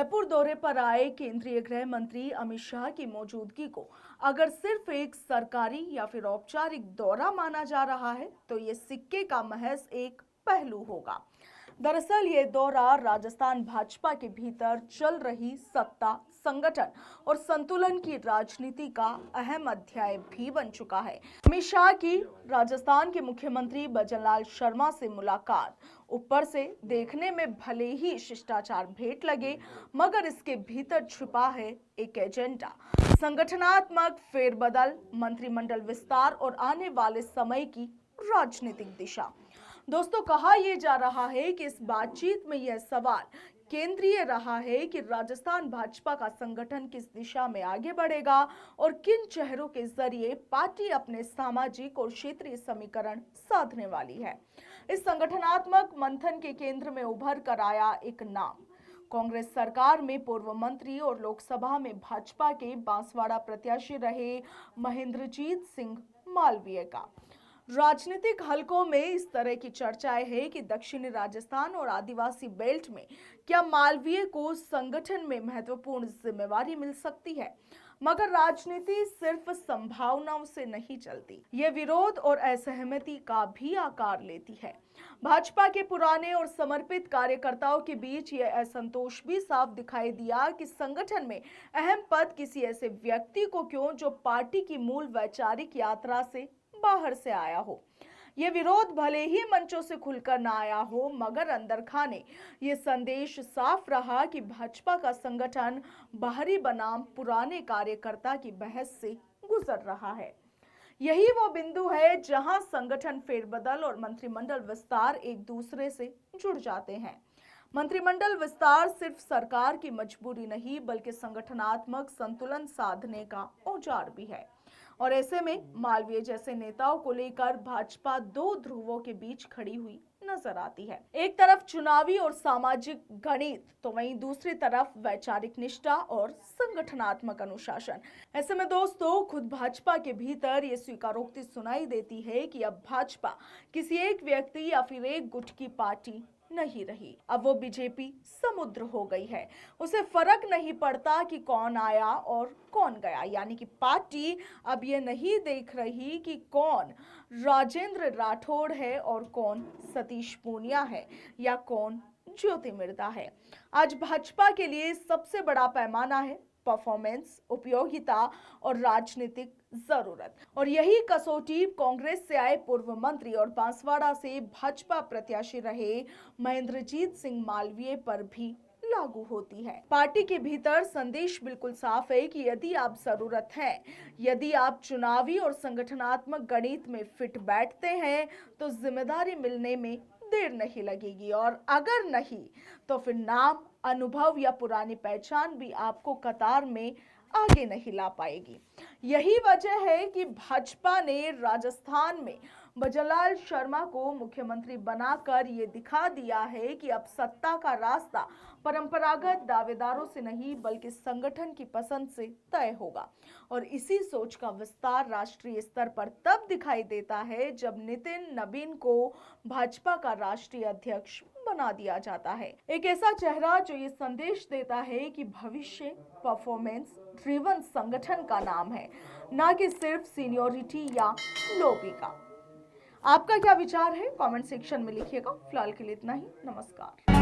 जयपुर दौरे पर आए केंद्रीय गृह मंत्री अमित शाह की मौजूदगी को अगर सिर्फ एक सरकारी या फिर औपचारिक दौरा माना जा रहा है तो ये सिक्के का महज एक पहलू होगा। दरअसल ये दौरा राजस्थान भाजपा के भीतर चल रही सत्ता, संगठन और संतुलन की राजनीति का अहम अध्याय भी बन चुका है। अमित शाह की राजस्थान के मुख्यमंत्री भजनलाल शर्मा से मुलाकात ऊपर से देखने में भले ही शिष्टाचार भेंट लगे, मगर इसके भीतर छुपा है एक एजेंडा, संगठनात्मक फेरबदल, मंत्रिमंडल विस्तार और आने वाले समय की राजनीतिक दिशा। दोस्तों, कहा यह जा रहा है कि इस बातचीत में यह सवाल केंद्रीय रहा है कि राजस्थान भाजपा का संगठन किस दिशा में आगे बढ़ेगा और किन चेहरों के जरिए पार्टी अपने सामाजिक और क्षेत्रीय समीकरण साधने वाली है। इस संगठनात्मक मंथन के केंद्र में उभर कर आया एक नाम, कांग्रेस सरकार में पूर्व मंत्री और लोकसभा में भाजपा के बांसवाड़ा प्रत्याशी रहे महेंद्रजीत सिंह मालवीय का। राजनीतिक हलकों में इस तरह की चर्चाएं है कि दक्षिणी राजस्थान और आदिवासी बेल्ट में क्या मालवीय को संगठन में महत्वपूर्ण जिम्मेवारी मिल सकती है। मगर राजनीति सिर्फ संभावनाओं से नहीं चलती, ये विरोध और असहमति का भी आकार लेती है। भाजपा के पुराने और समर्पित कार्यकर्ताओं के बीच यह असंतोष भी साफ दिखाई दिया कि संगठन में अहम पद किसी ऐसे व्यक्ति को क्यों जो पार्टी की मूल वैचारिक यात्रा से बाहर से आया हो। ये विरोध भले ही मंचों से खुलकर ना आया हो, मगर अंदर खाने ये संदेश साफ रहा कि भाजपा का संगठन बाहरी बनाम पुराने कार्यकर्ता की बहस से गुजर रहा है। यही वो बिंदु है जहां संगठन फेरबदल और मंत्रिमंडल विस्तार एक दूसरे से जुड़ जाते हैं। मंत्रिमंडल विस्तार सिर्फ सरकार की मजबूरी नहीं, बल्कि संगठनात्मक संतुलन साधने का औजार भी है। और ऐसे में मालवीय जैसे नेताओं को लेकर भाजपा दो ध्रुवों के बीच खड़ी हुई नजर आती है। एक तरफ चुनावी और सामाजिक गणित, तो वहीं दूसरी तरफ वैचारिक निष्ठा और संगठनात्मक अनुशासन। ऐसे में दोस्तों, खुद भाजपा के भीतर ये स्वीकारोक्ति सुनाई देती है कि अब भाजपा किसी एक व्यक्ति या फिर एक गुट की पार्टी नहीं रही। अब वो बीजेपी समुद्र हो गई है। उसे फर्क नहीं पड़ता कि कौन आया और कौन गया, यानी कि पार्टी अब ये नहीं देख रही कि कौन राजेंद्र राठौड़ है और कौन सतीश पूनिया है या कौन ज्योति मिर्धा है। आज भाजपा के लिए सबसे बड़ा पैमाना है परफॉर्मेंस, उपयोगिता और राजनीतिक जरूरत। और यही कसौटी कांग्रेस से आए पूर्व मंत्री और बांसवाड़ा से भाजपा प्रत्याशी रहे महेंद्रजीत सिंह मालवीय पर भी लागू होती है। पार्टी के भीतर संदेश बिल्कुल साफ है कि यदि आप जरूरत है, यदि आप चुनावी और संगठनात्मक गणित में फिट बैठते हैं, तो जिम्मेदारी मिलने में देर नहीं लगेगी। और अगर नहीं, तो फिर नाम, अनुभव या पुरानी पहचान भी आपको कतार में आगे नहीं ला पाएगी। यही वजह है कि भाजपा ने राजस्थान में भजनलाल शर्मा को मुख्यमंत्री बनाकर ये दिखा दिया है कि अब सत्ता का रास्ता परंपरागत दावेदारों से नहीं, बल्कि संगठन की पसंद से तय होगा। और इसी सोच का विस्तार राष्ट्रीय स्तर पर तब दिखाई देता है जब नितिन नवीन को भाजपा का राष्ट्रीय अध्यक्ष बना दिया जाता है। एक ऐसा चेहरा जो ये संदेश देता है कि भविष्य परफॉर्मेंस ड्रिवन संगठन का नाम है, ना कि सिर्फ सीनियोरिटी या लॉबी का। आपका क्या विचार है? कमेंट सेक्शन में लिखिएगा। फिलहाल के लिए इतना ही। नमस्कार।